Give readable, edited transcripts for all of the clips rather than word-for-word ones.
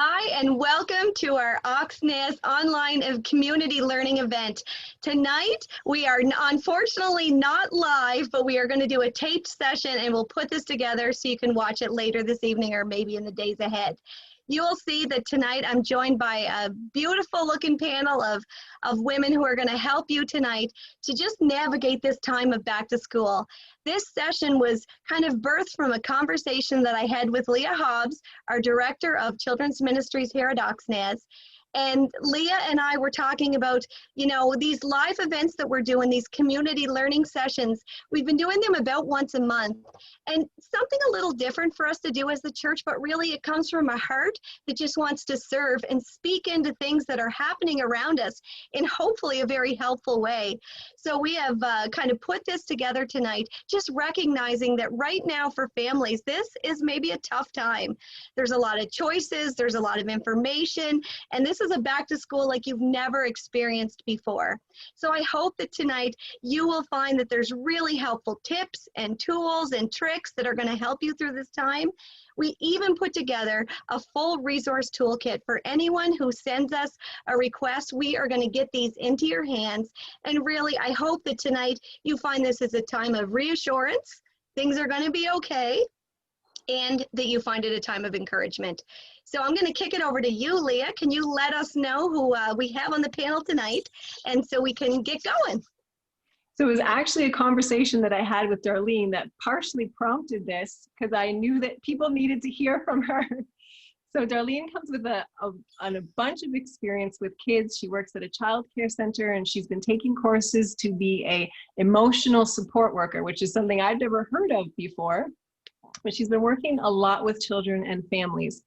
Hi, and welcome to our Oxnaz online community learning event. Tonight, we are unfortunately not live, but we are going to do a taped session, and we'll put this together so you can watch it later this evening or maybe in the days ahead. You will see that tonight I'm joined by a beautiful looking panel of women who are going to help you tonight to just navigate this time of back to school. This session was kind of birthed from a conversation that I had with Leah Hobbs, our Director of Children's Ministries here at Oxnaz. And Leah and I were talking about, these live events that we're doing, these community learning sessions. We've been doing them about once a month, and something a little different for us to do as the church, but really it comes from a heart that just wants to serve and speak into things that are happening around us in hopefully a very helpful way. So we have kind of put this together tonight, just recognizing that right now for families, this is maybe a tough time. There's a lot of choices, there's a lot of information, and this is a back to school like you've never experienced before. So I hope that tonight you will find that there's really helpful tips and tools and tricks that are going to help you through this time. We even put together a full resource toolkit for anyone who sends us a request. We are going to get these into your hands. And really, I hope that tonight you find this as a time of reassurance. Things are going to be okay, and that you find it a time of encouragement. So I'm going to kick it over to you, Leah. Can you let us know who we have on the panel tonight, and so we can get going? So it was actually a conversation that I had with Darlene that partially prompted this, because I knew that people needed to hear from her. So Darlene comes with a bunch of experience with kids. She works at a child care center, and she's been taking courses to be a emotional support worker, which is something I'd never heard of before. But she's been working a lot with children and families.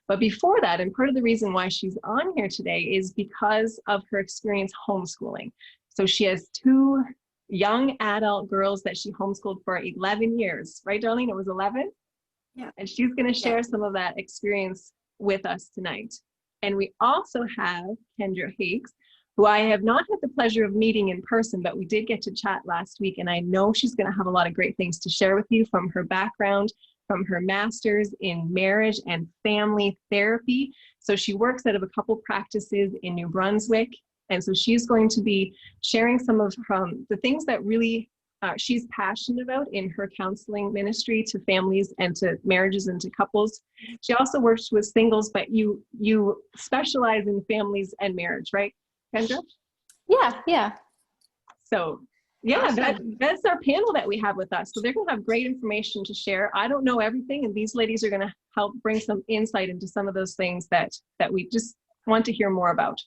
But before that, and part of the reason why she's on here today is because of her experience homeschooling. So she has two young adult girls that she homeschooled for 11 years. Right, Darlene? It was 11? Yeah. And she's going to share some of that experience with us tonight. And we also have Kendra Higgs, who I have not had the pleasure of meeting in person, but we did get to chat last week, and I know she's going to have a lot of great things to share with you from her background, from her master's in marriage and family therapy. So she works out of a couple practices in New Brunswick, and so she's going to be sharing some of the things that really she's passionate about in her counseling ministry to families and to marriages and to couples. She also works with singles, but you specialize in families and marriage, right, Kendra? Yeah. So yeah, awesome. that's our panel that we have with us. So they're going to have great information to share. I don't know everything, and these ladies are going to help bring some insight into some of those things that we just want to hear more about.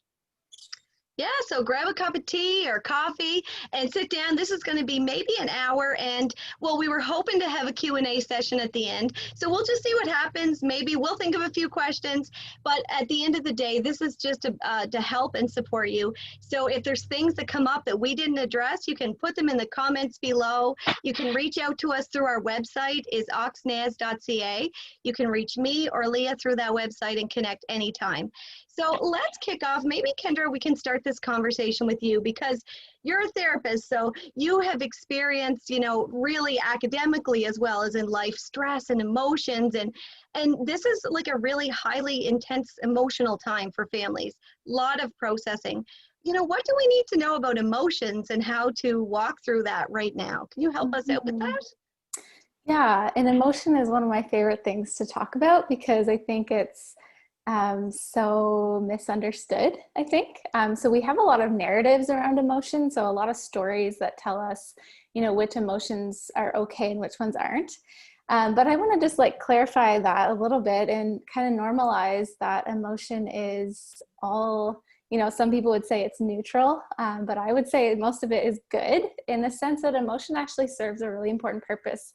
Yeah, so grab a cup of tea or coffee and sit down. This is going to be maybe an hour, and well, we were hoping to have a Q&A session at the end. So we'll just see what happens. Maybe we'll think of a few questions, but at the end of the day, this is just to help and support you. So if there's things that come up that we didn't address, you can put them in the comments below. You can reach out to us through our website, is oxnaz.ca. You can reach me or Leah through that website and connect anytime. So let's kick off. Maybe, Kendra, we can start this conversation with you because you're a therapist. So you have experienced, really academically as well as in life, stress and emotions. And this is like a really highly intense emotional time for families. A lot of processing. What do we need to know about emotions and how to walk through that right now? Can you help us out with that? Yeah, and emotion is one of my favorite things to talk about because I think it's so misunderstood, I think. So we have a lot of narratives around emotion. So a lot of stories that tell us, which emotions are okay and which ones aren't. But I want to just clarify that a little bit and kind of normalize that emotion is all, some people would say it's neutral, but I would say most of it is good in the sense that emotion actually serves a really important purpose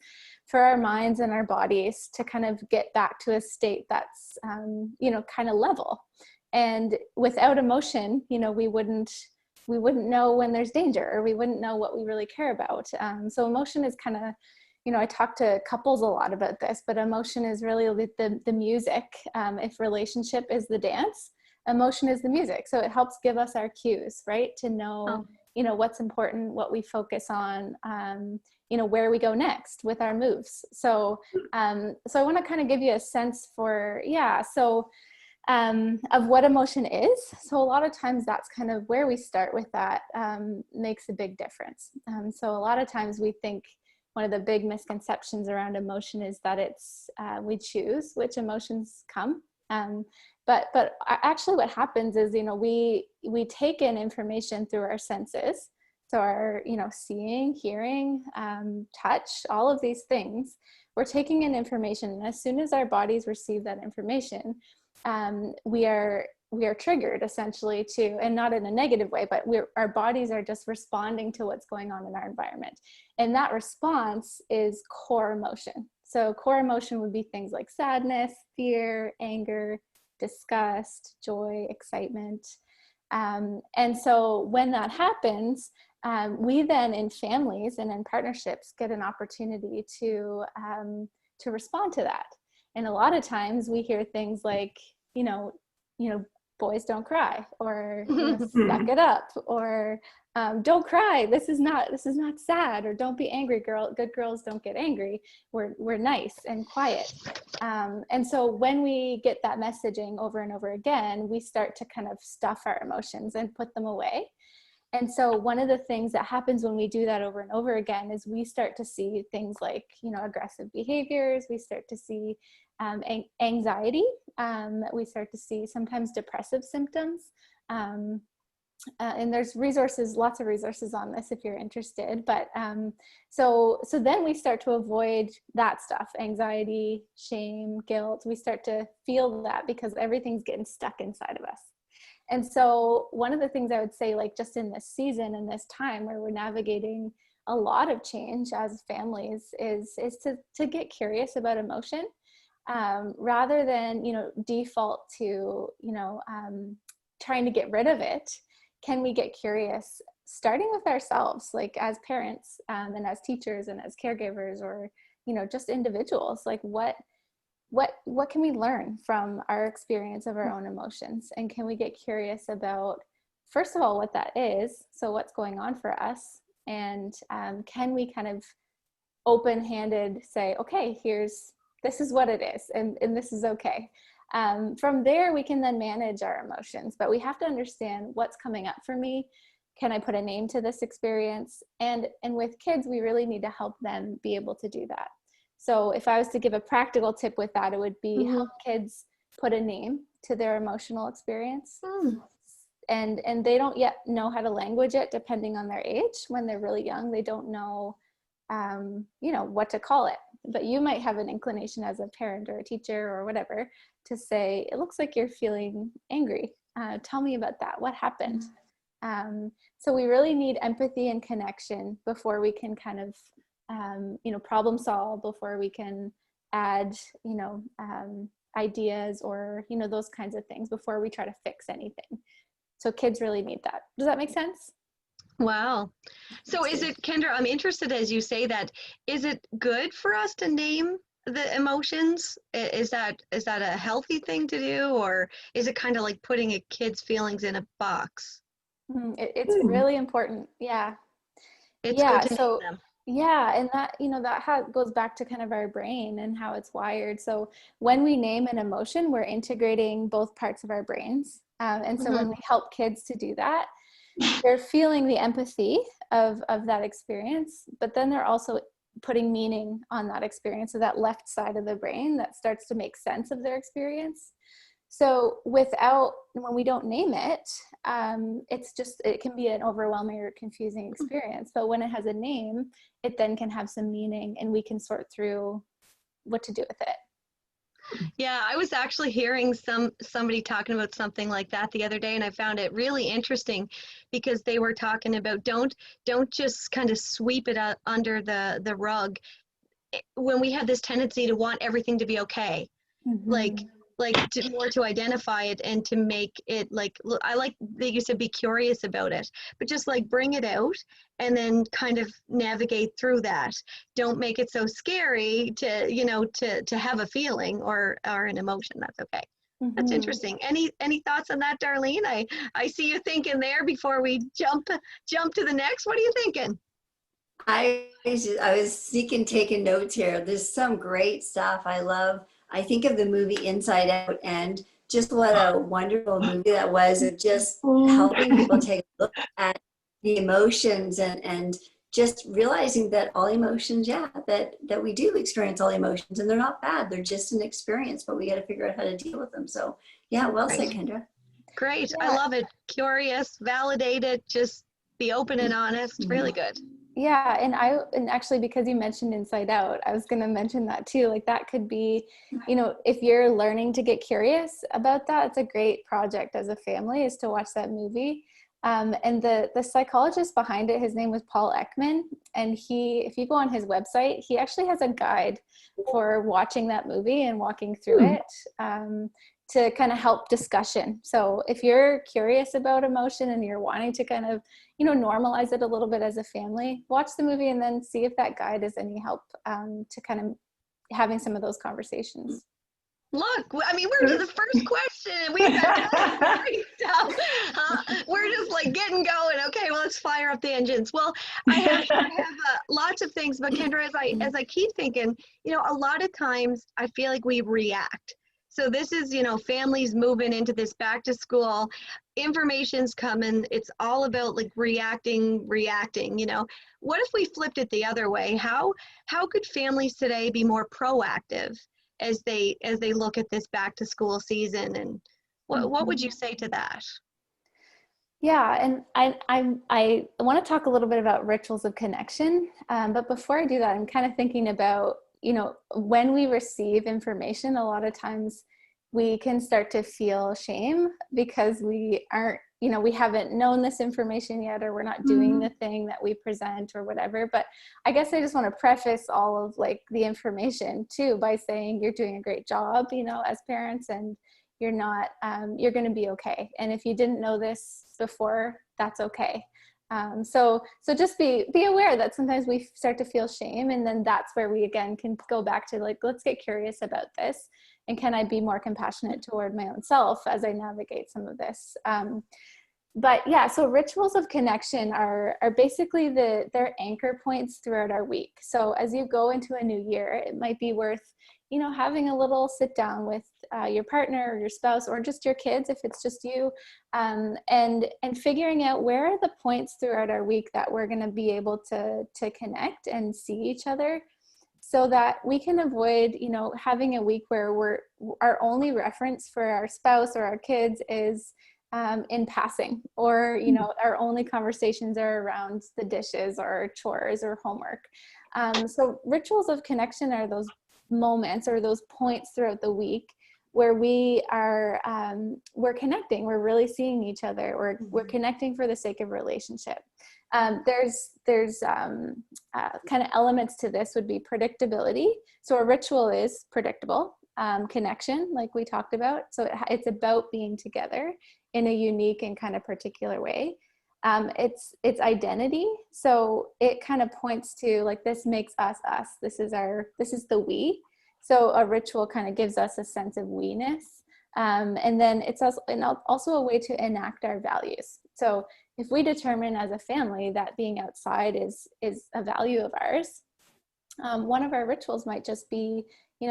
for our minds and our bodies to kind of get back to a state that's, kind of level. And without emotion, we wouldn't know when there's danger, or we wouldn't know what we really care about. So emotion is kind of, I talk to couples a lot about this, but emotion is really the music. If relationship is the dance, emotion is the music. So it helps give us our cues, right? To know, what's important, what we focus on, where we go next with our moves. So I want to kind of give you a sense for, so of what emotion is. So a lot of times that's kind of where we start with that, makes a big difference. So a lot of times we think one of the big misconceptions around emotion is that it's, we choose which emotions come. But actually what happens is, we take in information through our senses. So our, seeing, hearing, touch, all of these things, we're taking in information. And as soon as our bodies receive that information, we are triggered essentially to, and not in a negative way, but our bodies are just responding to what's going on in our environment. And that response is core emotion. So core emotion would be things like sadness, fear, anger, disgust, joy, excitement. And so when that happens, we then in families and in partnerships get an opportunity to respond to that. And a lot of times we hear things like, boys don't cry, or suck it up, or don't cry. This is not sad, or don't be angry, girl. Good girls don't get angry. We're nice and quiet. And so when we get that messaging over and over again, we start to kind of stuff our emotions and put them away. And so one of the things that happens when we do that over and over again is we start to see things like, aggressive behaviors. We start to see anxiety. We start to see sometimes depressive symptoms. And there's lots of resources on this if you're interested. But so then we start to avoid that stuff, anxiety, shame, guilt. We start to feel that because everything's getting stuck inside of us. And so one of the things I would say, like just in this season and this time where we're navigating a lot of change as families, is to get curious about emotion, rather than, default to, trying to get rid of it. Can we get curious, starting with ourselves, like as parents, and as teachers and as caregivers, or, just individuals, like what can we learn from our experience of our own emotions? And can we get curious about, first of all, what that is? So what's going on for us? And can we kind of open-handed say, okay, this is what it is, and this is okay. From there, we can then manage our emotions, but we have to understand what's coming up for me. Can I put a name to this experience? And with kids, we really need to help them be able to do that. So if I was to give a practical tip with that, it would be help kids put a name to their emotional experience. And they don't yet know how to language it, depending on their age. When they're really young, they don't know, what to call it. But you might have an inclination as a parent or a teacher or whatever to say, it looks like you're feeling angry. Tell me about that. What happened? So we really need empathy and connection before we can kind of problem solve, before we can add, ideas or, those kinds of things, before we try to fix anything. So kids really need that. Does that make sense? Wow. So is it, Kendra, I'm interested as you say that, is it good for us to name the emotions? Is that a healthy thing to do, or is it kind of like putting a kid's feelings in a box? It's really important. Yeah. It's good to name them. Yeah, and that, that goes back to kind of our brain and how it's wired. So when we name an emotion, we're integrating both parts of our brains. And so when we help kids to do that, they're feeling the empathy of that experience, but then they're also putting meaning on that experience. So that left side of the brain that starts to make sense of their experience. So when we don't name it, it can be an overwhelming or confusing experience. But when it has a name, it then can have some meaning, and we can sort through what to do with it. Yeah, I was actually hearing somebody talking about something like that the other day, and I found it really interesting because they were talking about don't just kind of sweep it under the rug when we have this tendency to want everything to be okay. To identify it and to make it I like that you said be curious about it, but just like bring it out and then kind of navigate through that. Don't make it so scary to have a feeling or an emotion. That's okay. That's interesting. Any thoughts on that, Darlene? I see you thinking there before we jump to the next. What are you thinking? I was taking notes here. There's some great stuff I love. I think of the movie Inside Out, and just what a wonderful movie that was, of just helping people take a look at the emotions and just realizing that all emotions, that we do experience all emotions, and they're not bad. They're just an experience, but we got to figure out how to deal with them. So yeah, well said, Kendra. Great. I Yeah. love it. Curious, validate it, just be open and honest. Really good. Yeah, and actually, because you mentioned Inside Out, I was going to mention that too. Like, that could be, if you're learning to get curious about that, it's a great project as a family, is to watch that movie. And the psychologist behind it, his name was Paul Ekman, and if you go on his website, he actually has a guide for watching that movie and walking through it, to kind of help discussion. So if you're curious about emotion and you're wanting to kind of, normalize it a little bit as a family, watch the movie and then see if that guide is any help, to kind of having some of those conversations. Look, I mean, we're to the first question and we've got great stuff. We're just like getting going. Okay, well, let's fire up the engines. Well, I have lots of things, but Kendra, as I keep thinking, a lot of times I feel like we react. So this is, families moving into this back to school, information's coming. It's all about like reacting. What if we flipped it the other way? How could families today be more proactive as they look at this back to school season? And what would you say to that? Yeah, and I want to talk a little bit about rituals of connection. But before I do that, I'm kind of thinking about, when we receive information, a lot of times we can start to feel shame because we aren't, we haven't known this information yet, or we're not doing the thing that we present or whatever. But I guess I just want to preface all of like the information too by saying you're doing a great job, as parents, and you're not, you're going to be okay. And if you didn't know this before, that's okay. So just be aware that sometimes we start to feel shame, and then that's where we again can go back to like, let's get curious about this, and can I be more compassionate toward my own self as I navigate some of this? But yeah, so rituals of connection are basically they're anchor points throughout our week. So as you go into a new year, it might be worth, having a little sit down with your partner or your spouse, or just your kids if it's just you, and figuring out where are the points throughout our week that we're going to be able to connect and see each other, so that we can avoid, having a week where our only reference for our spouse or our kids is in passing, or, our only conversations are around the dishes or chores or homework. So rituals of connection are those moments or those points throughout the week where we are, we're connecting, we're really seeing each other, we're connecting for the sake of relationship. There's kind of elements to this would be predictability. So a ritual is predictable. Connection, like we talked about. So it's about being together in a unique and kind of particular way. It's identity. So it kind of points to like, this makes us us. This is the we. So a ritual kind of gives us a sense of we-ness. And then it's also a way to enact our values. So if we determine as a family that being outside is a value of ours, one of our rituals might just be,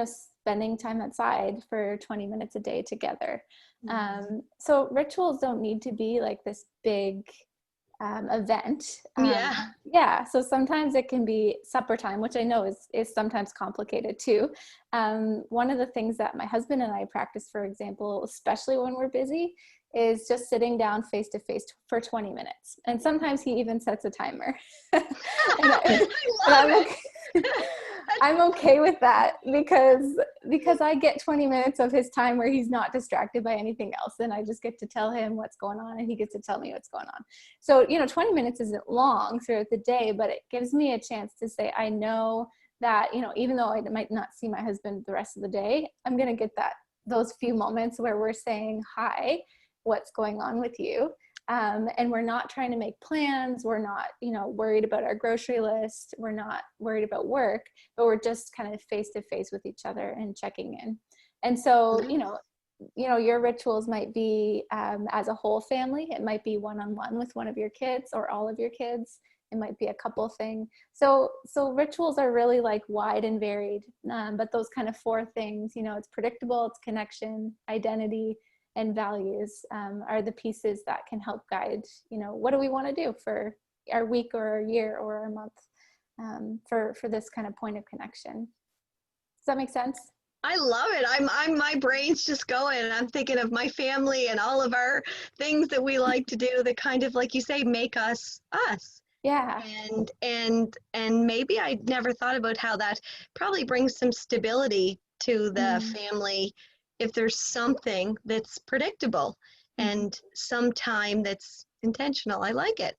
spending time outside for 20 minutes a day together. So rituals don't need to be like this big event. Yeah. So sometimes it can be supper time, which I know is sometimes complicated too. One of the things that my husband and I practice, for example, especially when we're busy, is just sitting down face to face for 20 minutes. And sometimes he even sets a timer. I'm okay with that because I get 20 minutes of his time where he's not distracted by anything else. And I just get to tell him what's going on, and he gets to tell me what's going on. So, 20 minutes isn't long throughout the day, but it gives me a chance to say, I know that, even though I might not see my husband the rest of the day, I'm going to get those few moments where we're saying, hi, what's going on with you? And we're not trying to make plans. We're not, worried about our grocery list. We're not worried about work, but we're just kind of face to face with each other and checking in. And so, your rituals might be as a whole family. It might be one-on-one with one of your kids or all of your kids. It might be a couple thing. So rituals are really like wide and varied, but those kind of 4 things, you know, it's predictable, it's connection, identity, and values are the pieces that can help guide, you know, what do we want to do for our week or our year or our month for this kind of point of connection. Does that make sense? I love it. I'm my brain's just going. I'm thinking of my family and all of our things that we like to do that kind of, like you say, make us us. Yeah. And maybe I never thought about how that probably brings some stability to the family if there's something that's predictable and some time that's intentional. I like it.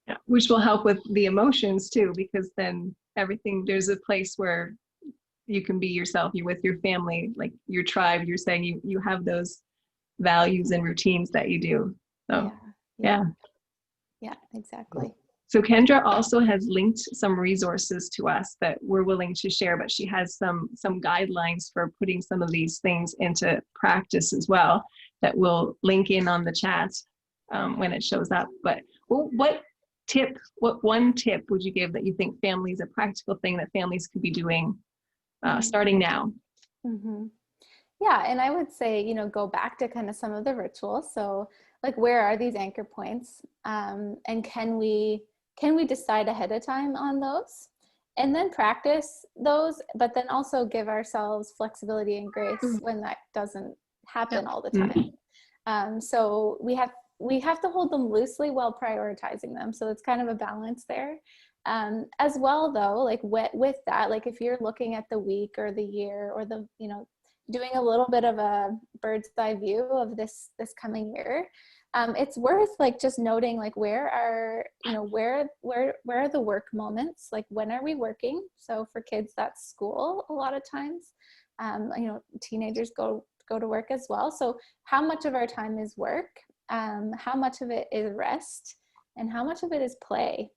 Yeah, which will help with the emotions too, because then everything, there's a place where you can be yourself. You're with your family, like your tribe. You're saying you have those values and routines that you do. So yeah, exactly. So Kendra also has linked some resources to us that we're willing to share, but she has some guidelines for putting some of these things into practice as well that we'll link in on the chat when it shows up. But what one tip would you give that you think families, a practical thing that families could be doing starting now? Yeah, and I would say, you know, go back to kind of some of the rituals. So like, where are these anchor points? And can we decide ahead of time on those and then practice those, but then also give ourselves flexibility and grace when that doesn't happen all the time. So we have to hold them loosely while prioritizing them. So it's kind of a balance there. As well though, like with that, like if you're looking at the week or the year or the, you know, doing a little bit of a bird's eye view of this coming year, it's worth like just noting like where are the work moments, like when are we working? So for kids that's school a lot of times. You know, teenagers go to work as well. So how much of our time is work? How much of it is rest? And how much of it is play?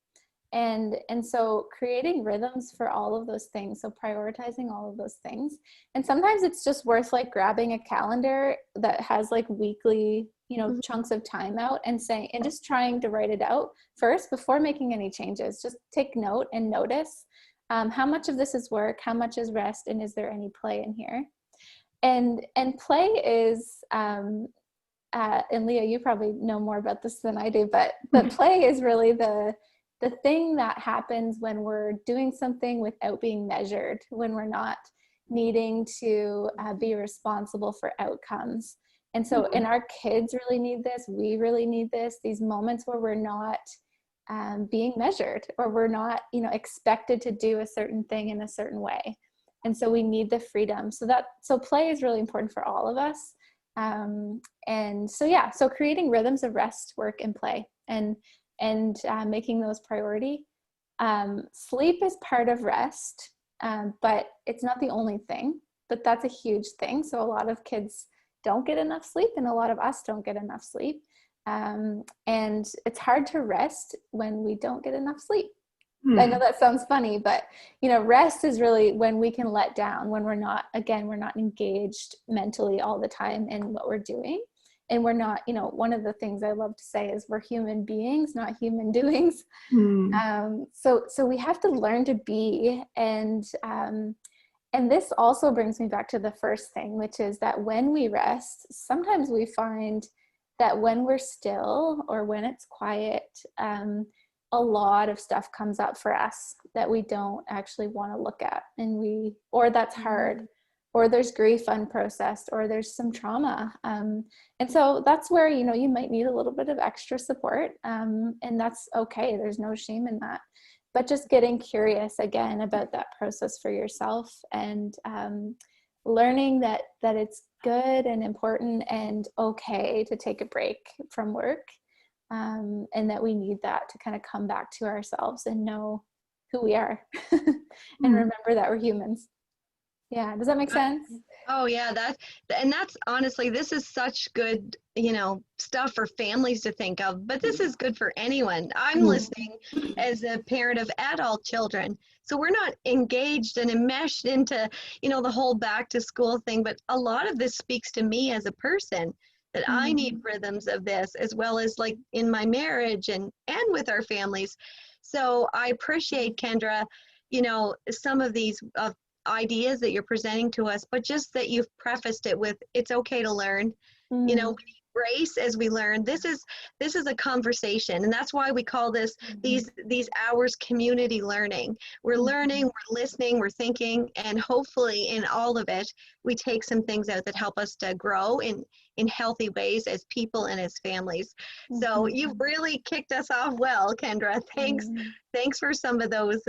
And so creating rhythms for all of those things. So prioritizing all of those things. And sometimes it's just worth like grabbing a calendar that has like weekly, you know, chunks of time out and just trying to write it out first before making any changes. Just take note and notice how much of this is work, how much is rest, and is there any play in here? And play is, and Leah, you probably know more about this than I do, but play is really the thing that happens when we're doing something without being measured, when we're not needing to be responsible for outcomes. And so, and our kids really need this, we really need this, these moments where we're not being measured, or we're not, you know, expected to do a certain thing in a certain way. And so we need the freedom. So play is really important for all of us. And so, yeah, so creating rhythms of rest, work, and play, and making those priority. Sleep is part of rest, but it's not the only thing, but that's a huge thing. So a lot of kids don't get enough sleep, and a lot of us don't get enough sleep. And it's hard to rest when we don't get enough sleep. I know that sounds funny, but, you know, rest is really when we can let down, when we're not engaged mentally all the time in what we're doing. And we're not, you know, one of the things I love to say is we're human beings, not human doings. So we have to learn to be, and this also brings me back to the first thing, which is that when we rest, sometimes we find that when we're still or when it's quiet, a lot of stuff comes up for us that we don't actually want to look at, or that's hard, or there's grief unprocessed, or there's some trauma. And so that's where, you know, you might need a little bit of extra support, and that's okay. There's no shame in that. But just getting curious again about that process for yourself, and learning that it's good and important and okay to take a break from work, and that we need that to kind of come back to ourselves and know who we are and remember that we're humans. Yeah. Does that make sense? Oh yeah, that's honestly, this is such good, you know, stuff for families to think of, but this is good for anyone. I'm listening as a parent of adult children. So we're not engaged and enmeshed into, you know, the whole back to school thing, but a lot of this speaks to me as a person, that I need rhythms of this, as well as like in my marriage and with our families, So I appreciate, Kendra, some of these ideas that you're presenting to us, but just that you've prefaced it with, it's okay to learn. We need grace as we learn. This is a conversation, and that's why we call this these hours community learning. We're learning, we're listening, we're thinking, and hopefully in all of it, we take some things out that help us to grow in healthy ways as people and as families. So you've really kicked us off well, Kendra. Thanks for some of those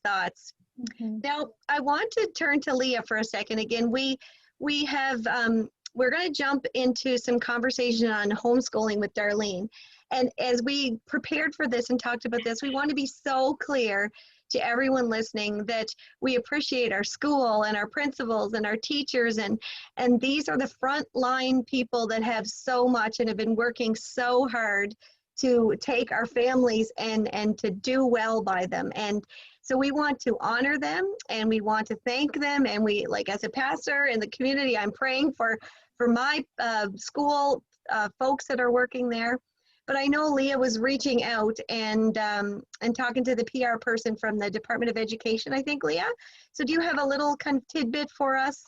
thoughts. Now, I want to turn to Leah for a second. Again, we have we're going to jump into some conversation on homeschooling with Darlene. And as we prepared for this and talked about this, we want to be so clear to everyone listening that we appreciate our school and our principals and our teachers, and these are the frontline people that have so much and have been working so hard to take our families and to do well by them. And so we want to honor them, and we want to thank them. And we, like, as a pastor in the community, I'm praying for my school folks that are working there. But I know Leah was reaching out and talking to the PR person from the Department of Education, I think, Leah. So do you have a little kind of tidbit for us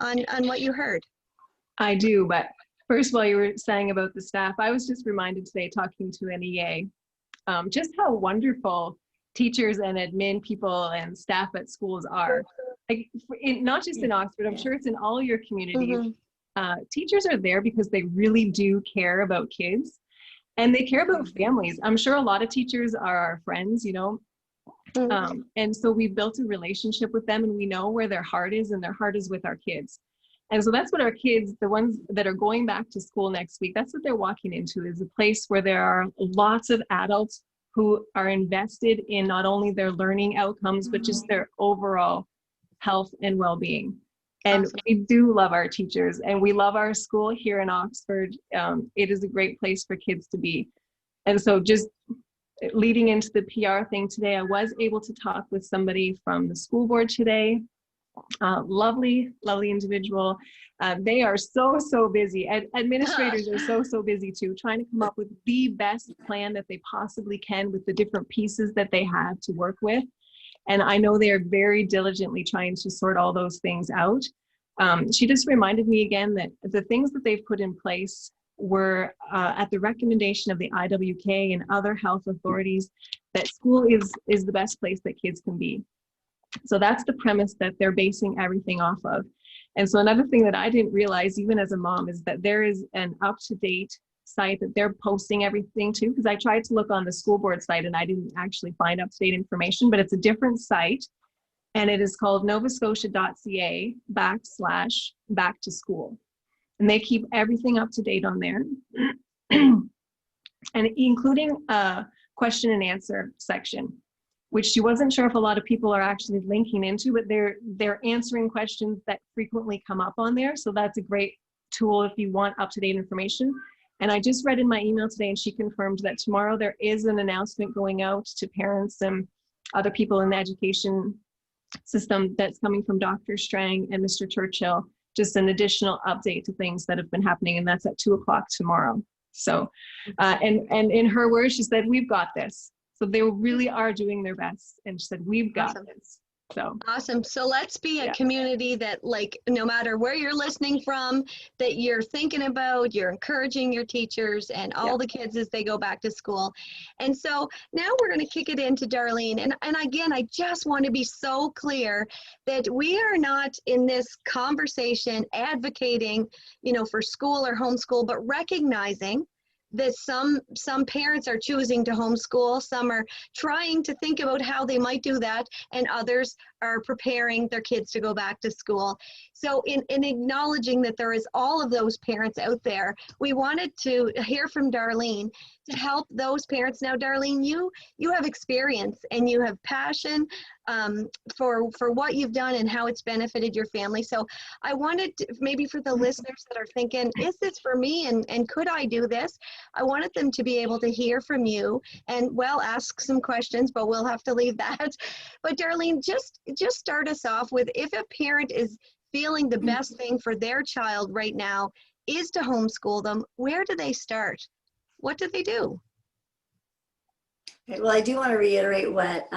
on what you heard? I do, but first of all, you were saying about the staff. I was just reminded today, talking to an EA, just how wonderful teachers and admin people and staff at schools are. Like, not just in Oxford, I'm sure it's in all your communities. Teachers are there because they really do care about kids, and they care about families. I'm sure a lot of teachers are our friends, and so we built a relationship with them, and we know where their heart is, and their heart is with our kids. And so that's what our kids, the ones that are going back to school next week, that's what they're walking into, is a place where there are lots of adults who are invested in not only their learning outcomes, but just their overall health and well-being. And we do love our teachers, and we love our school here in Oxford. It is a great place for kids to be. And so just leading into the PR thing today, I was able to talk with somebody from the school board today. Lovely individual. They are so busy. Administrators are so busy too, trying to come up with the best plan that they possibly can with the different pieces that they have to work with. And I know they are very diligently trying to sort all those things out. She just reminded me again that the things that they've put in place were at the recommendation of the IWK and other health authorities, that school is the best place that kids can be. So that's the premise that they're basing everything off of. And so another thing that I didn't realize, even as a mom, is that there is an up-to-date site that they're posting everything to, because I tried to look on the school board site and I didn't actually find up-to-date information, but it's a different site, and it is called novascotia.ca/back to school. And they keep everything up to date on there, and including a question and answer section, which she wasn't sure if a lot of people are actually linking into, but they're answering questions that frequently come up on there. So that's a great tool if you want up-to-date information. And I just read in my email today, and she confirmed that tomorrow there is an announcement going out to parents and other people in the education system that's coming from Dr. Strang and Mr. Churchill, just an additional update to things that have been happening, and that's at 2:00 tomorrow. So, and in her words, she said, "We've got this." So they really are doing their best, and she said, "We've got this." So awesome. So let's be a community that, like, no matter where you're listening from, that you're thinking about, you're encouraging your teachers and all the kids as they go back to school. And so now we're going to kick it into Darlene. And again, I just want to be so clear that we are not in this conversation advocating, for school or homeschool, but recognizing that some parents are choosing to homeschool, some are trying to think about how they might do that, and others are preparing their kids to go back to school. So in acknowledging that there is all of those parents out there, we wanted to hear from Darlene to help those parents. Now, Darlene, you have experience and you have passion for what you've done and how it's benefited your family. So I wanted to, maybe for the listeners that are thinking, is this for me, and could I do this? I wanted them to be able to hear from you and, well, ask some questions, but we'll have to leave that. But Darlene, just start us off with, if a parent is feeling the best thing for their child right now is to homeschool them, where do they start? What do they do? Okay, well, I do want to reiterate what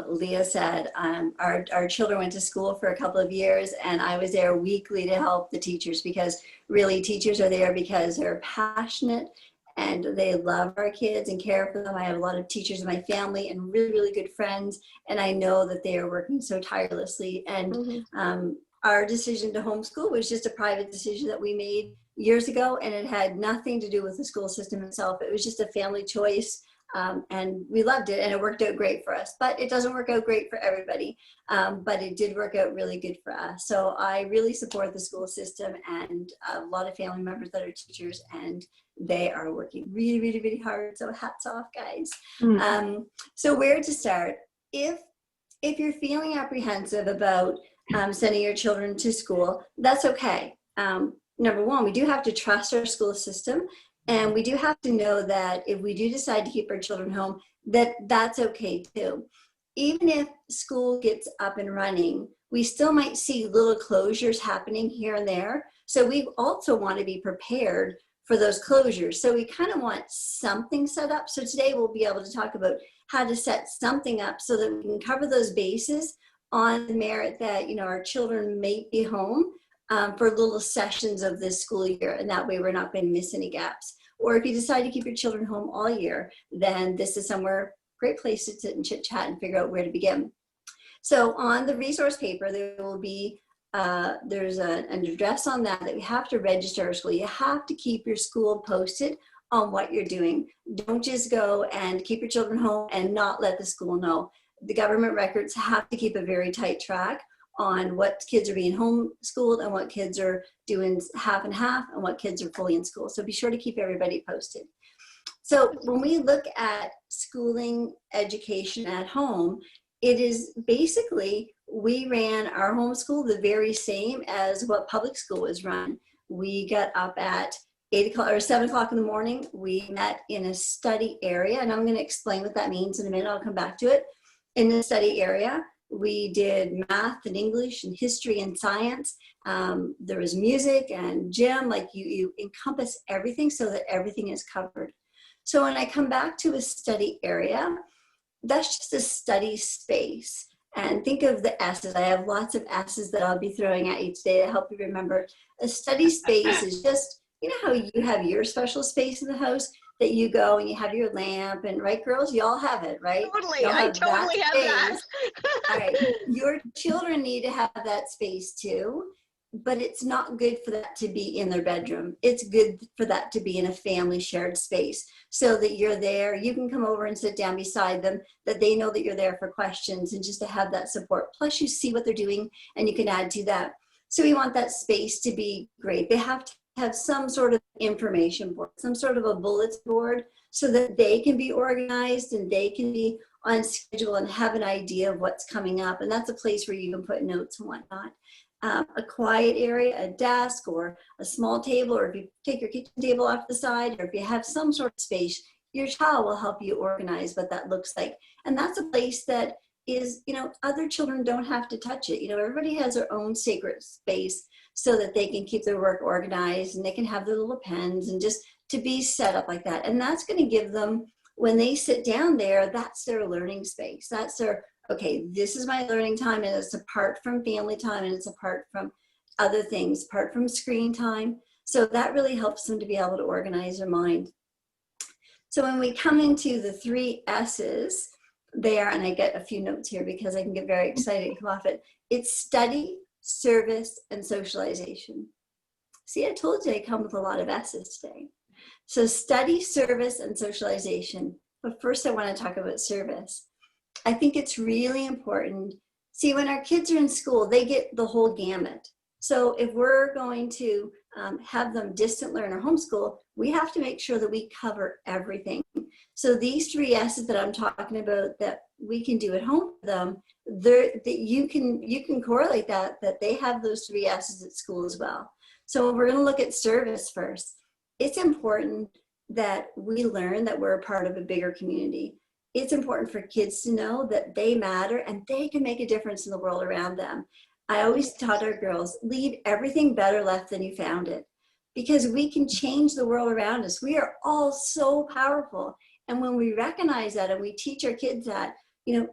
Leah said. Our children went to school for a couple of years, and I was there weekly to help the teachers, because really teachers are there because they're passionate and they love our kids and care for them. I have a lot of teachers in my family and really, really good friends, and I know that they are working so tirelessly. And our decision to homeschool was just a private decision that we made years ago, and it had nothing to do with the school system itself. It was just a family choice. And we loved it, and it worked out great for us, but it doesn't work out great for everybody. But it did work out really good for us. So I really support the school system, and a lot of family members that are teachers, and they are working really, really, really hard. So hats off, guys. So where to start? If you're feeling apprehensive about sending your children to school, that's okay. Number one, we do have to trust our school system. And we do have to know that if we do decide to keep our children home, that's okay too. Even if school gets up and running, we still might see little closures happening here and there. So we also want to be prepared for those closures. So we kind of want something set up. So today we'll be able to talk about how to set something up so that we can cover those bases on the merit that, you know, our children may be home for little sessions of this school year, and that way we're not going to miss any gaps. Or if you decide to keep your children home all year, then this is somewhere great place to sit and chit chat and figure out where to begin. So on the resource paper, there will be there's an address on that you have to register our school. You have to keep your school posted on what you're doing. Don't just go and keep your children home and not let the school know. The government records have to keep a very tight track on what kids are being homeschooled and what kids are doing half and half and what kids are fully in school. So be sure to keep everybody posted. So when we look at schooling education at home, it is basically, we ran our homeschool the very same as what public school was run. We got up at 8 o'clock or 7 o'clock in the morning. We met in a study area, and I'm going to explain what that means in a minute. I'll come back to it. In the study area, we did math and English and history and science. There was music and gym, like you encompass everything so that everything is covered. So when I come back to a study area, that's just a study space. And think of the S's. I have lots of S's that I'll be throwing at you today to help you remember. A study space is just, you know how you have your special space in the house that you go and you have your lamp, and right, girls, you all have it, right? Totally, I totally have that. All right, your children need to have that space too, but it's not good for that to be in their bedroom. It's good for that to be in a family shared space so that you're there. You can come over and sit down beside them, that they know that you're there for questions and just to have that support. Plus you see what they're doing and you can add to that. So we want that space to be great. They have to have some sort of information board, some sort of a bulletin board so that they can be organized and they can be on schedule and have an idea of what's coming up. And that's a place where you can put notes and whatnot. A quiet area, a desk or a small table, or if you take your kitchen table off the side, or if you have some sort of space, your child will help you organize what that looks like. And that's a place that is, you know, other children don't have to touch it. You know, everybody has their own sacred space so that they can keep their work organized and they can have their little pens and just to be set up like that. And that's going to give them, when they sit down there, that's their learning space. That's their, okay, this is my learning time, and it's apart from family time, and it's apart from other things, apart from screen time. So that really helps them to be able to organize their mind. So when we come into the 3 S's there, and I get a few notes here because I can get very excited and come off it, it's study, service, and socialization. See, I told you I come with a lot of S's today. So study, service, and socialization. But first I want to talk about service. I think it's really important. See, when our kids are in school, they get the whole gamut. So if we're going to have them distant learn or homeschool, we have to make sure that we cover everything. So these 3 S's that I'm talking about that we can do at home for them, that you can correlate that they have those 3 S's at school as well. So we're going to look at service first. It's important that we learn that we're a part of a bigger community. It's important for kids to know that they matter and they can make a difference in the world around them. I always taught our girls, leave everything better left than you found it, because we can change the world around us. We are all so powerful, And when we recognize that and we teach our kids that,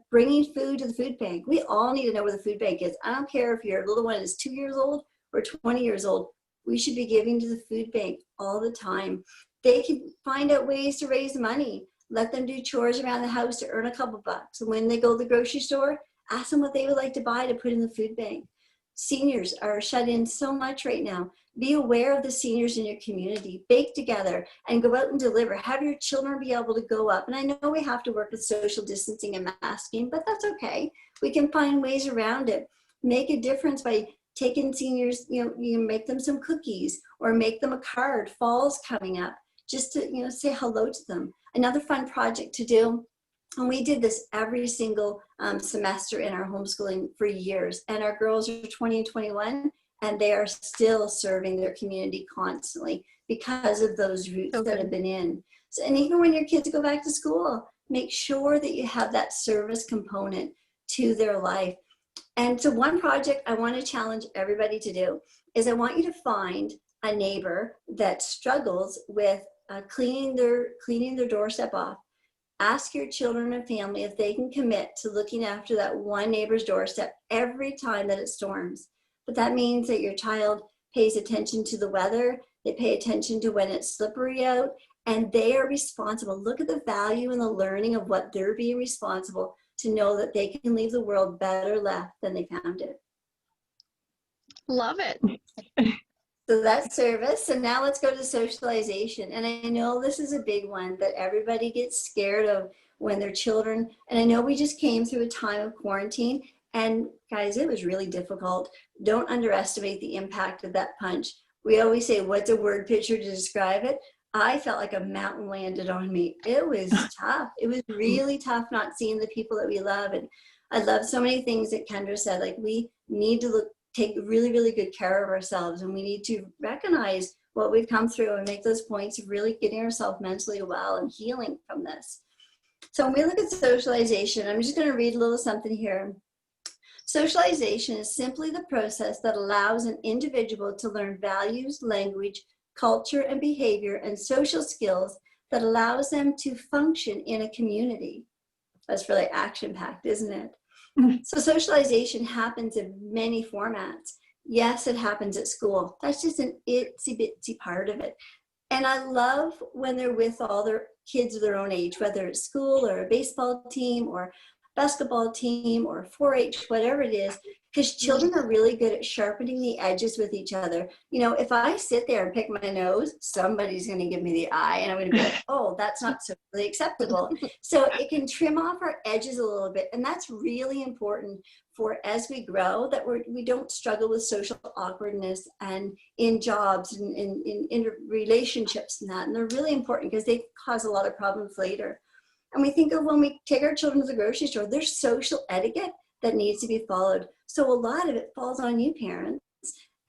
bringing food to the food bank, we all need to know where the food bank is. I don't care if your little one is 2 years old or 20 years old. We should be giving to the food bank all the time. They can find out ways to raise money. Let them do chores around the house to earn a couple bucks. And when they go to the grocery store, ask them what they would like to buy to put in the food bank. Seniors are shut in so much right now. Be aware of the seniors in your community. Bake together and go out and deliver. Have your children be able to go up. And I know we have to work with social distancing and masking, but that's okay. We can find ways around it. Make a difference by taking seniors, you make them some cookies or make them a card. Fall's coming up, just to, say hello to them. Another fun project to do, and we did this every single semester in our homeschooling for years, and our girls are 20 and 21, and they are still serving their community constantly because of those roots that have been in. So, and even when your kids go back to school, make sure that you have that service component to their life. And so one project I want to challenge everybody to do is I want you to find a neighbor that struggles with cleaning their doorstep off. Ask your children and family if they can commit to looking after that one neighbor's doorstep every time that it storms. But that means that your child pays attention to the weather, they pay attention to when it's slippery out, and they are responsible. Look at the value and the learning of what they're being responsible to know that they can leave the world better left than they found it. Love it. So that's service. And now let's go to socialization. And I know this is a big one that everybody gets scared of when they're children. And I know we just came through a time of quarantine. And guys, it was really difficult. Don't underestimate the impact of that punch. We always say, what's a word picture to describe it? I felt like a mountain landed on me. It was tough. It was really tough not seeing the people that we love. And I love so many things that Kendra said, like we need to take really, really good care of ourselves, and we need to recognize what we've come through and make those points of really getting ourselves mentally well and healing from this. So when we look at socialization, I'm just going to read a little something here. Socialization is simply the process that allows an individual to learn values, language, culture, and behavior and social skills that allows them to function in a community. That's really action-packed, isn't it? So socialization happens in many formats. Yes, it happens at school. That's just an itsy-bitsy part of it. And I love when they're with all their kids of their own age, whether it's school or a baseball team or basketball team or 4-H, whatever it is, because children are really good at sharpening the edges with each other. If I sit there and pick my nose, somebody's going to give me the eye, and I'm going to be like, oh, that's not socially acceptable. So it can trim off our edges a little bit, and that's really important for as we grow, that we don't struggle with social awkwardness and in jobs and in relationships and that. And they're really important because they cause a lot of problems later. And we think of when we take our children to the grocery store, there's social etiquette that needs to be followed. So a lot of it falls on you parents.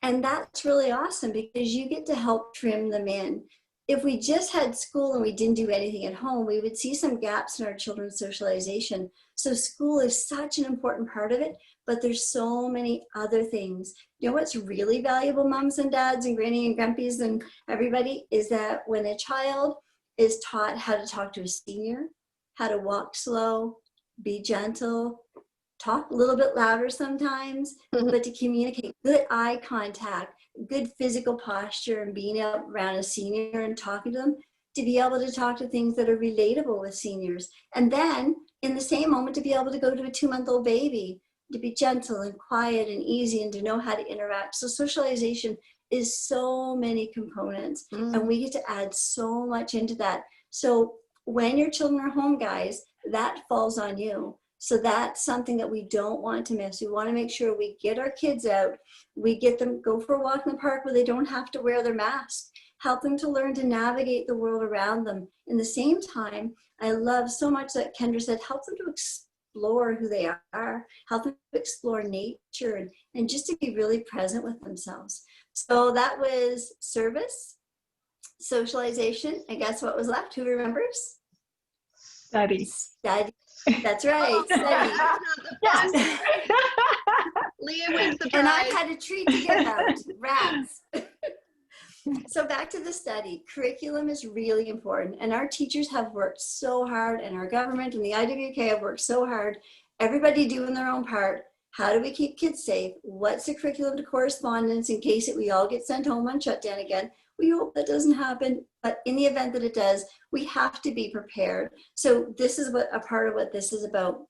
And that's really awesome because you get to help trim them in. If we just had school and we didn't do anything at home, we would see some gaps in our children's socialization. So school is such an important part of it, but there's so many other things. You know what's really valuable, moms and dads and granny and grandpies and everybody, is that when a child is taught how to talk to a senior, how to walk slow, be gentle, talk a little bit louder sometimes, but to communicate, good eye contact, good physical posture, and being out around a senior and talking to them, to be able to talk to things that are relatable with seniors. And then in the same moment, to be able to go to a 2-month-old baby, to be gentle and quiet and easy and to know how to interact. So socialization is so many components, and we get to add so much into that. So when your children are home, guys, that falls on you. So that's something that we don't want to miss. We want to make sure we get our kids out. We get them go for a walk in the park where they don't have to wear their mask. Help them to learn to navigate the world around them. In the same time, I love so much that Kendra said, help them to explore who they are, help them to explore nature, and just to be really present with themselves. So that was service, socialization, and guess what was left? Who remembers? Study. Study. That's right. Study. Yes. Leah wins the prize. And I had a treat to give out. Rats. So back to the study, curriculum is really important, and our teachers have worked so hard, and our government and the IWK have worked so hard, everybody doing their own part. How do we keep kids safe? What's the curriculum to correspondence in case we all get sent home on shutdown again? We hope that doesn't happen, but in the event that it does, we have to be prepared. So this is what a part of what this is about.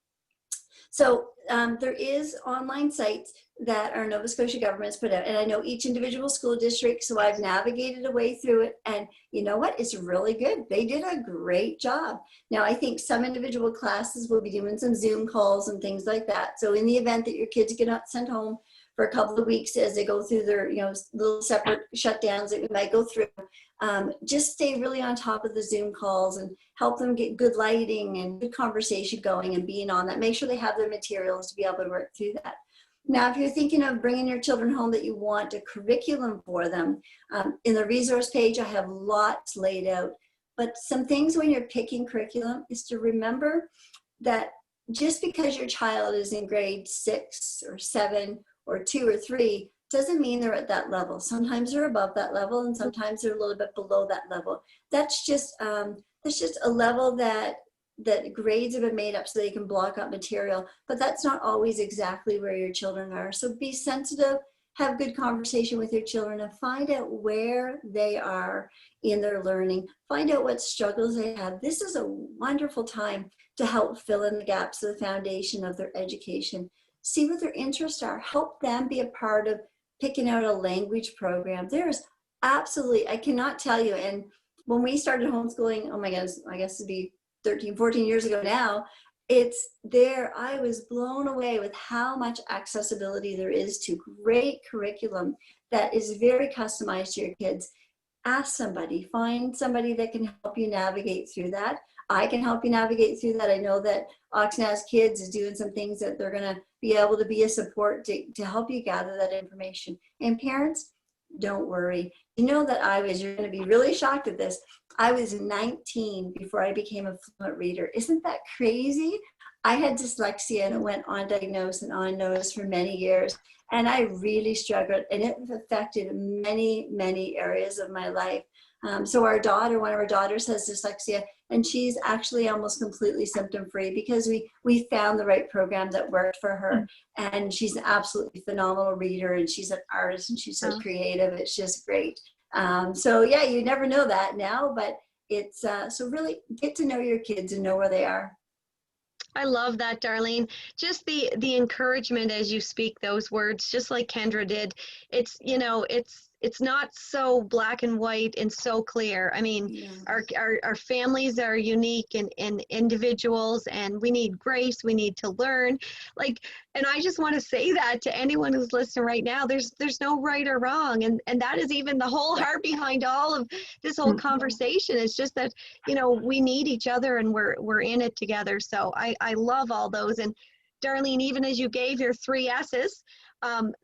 So there is online sites that our Nova Scotia government's put out, and I know each individual school district, so I've navigated a way through it, and you know what, it's really good. They did a great job. Now I think some individual classes will be doing some Zoom calls and things like that. So in the event that your kids get not sent home for a couple of weeks as they go through their, you know, little separate shutdowns that we might go through, just stay really on top of the Zoom calls and help them get good lighting and good conversation going and being on that. Make sure they have their materials to be able to work through that. Now, if you're thinking of bringing your children home that you want a curriculum for them, in the resource page, I have lots laid out. But some things when you're picking curriculum is to remember that just because your child is in grade 6 or 7 or 2 or 3 doesn't mean they're at that level. Sometimes they're above that level, and sometimes they're a little bit below that level. That's just a level that grades have been made up so they can block up material, but that's not always exactly where your children are. So be sensitive, have good conversation with your children, and find out where they are in their learning. Find out what struggles they have. This is a wonderful time to help fill in the gaps of the foundation of their education. See what their interests are. Help them be a part of picking out a language program. There's absolutely, I cannot tell you, and when we started homeschooling, oh my goodness, I guess it'd be 13, 14 years ago now, it's there. I was blown away with how much accessibility there is to great curriculum that is very customized to your kids. Ask somebody, find somebody that can help you navigate through that. I can help you navigate through that. I know that Oxnaz Kids is doing some things that they're gonna be able to be a support to help you gather that information. And parents, don't worry. You know that you're gonna be really shocked at this. I was 19 before I became a fluent reader. Isn't that crazy? I had dyslexia and it went undiagnosed and unnoticed for many years. And I really struggled, and it affected many, many areas of my life. So one of our daughters has dyslexia, and she's actually almost completely symptom-free because we found the right program that worked for her. And she's an absolutely phenomenal reader, and she's an artist, and she's so creative. It's just great. So yeah, you never know that now, but it's, so really get to know your kids and know where they are. I love that, Darlene. Just the encouragement as you speak those words, just like Kendra did. It's, you know, it's not so black and white and so clear. I mean, Yeah. our families are unique and individuals, and we need grace. We need to learn. Like, and I just want to say that to anyone who's listening right now. There's no right or wrong, and that is even the whole heart behind all of this whole conversation. It's just that, you know, we need each other, and we're in it together. So I love all those. And Darlene, even as you gave your 3 S's.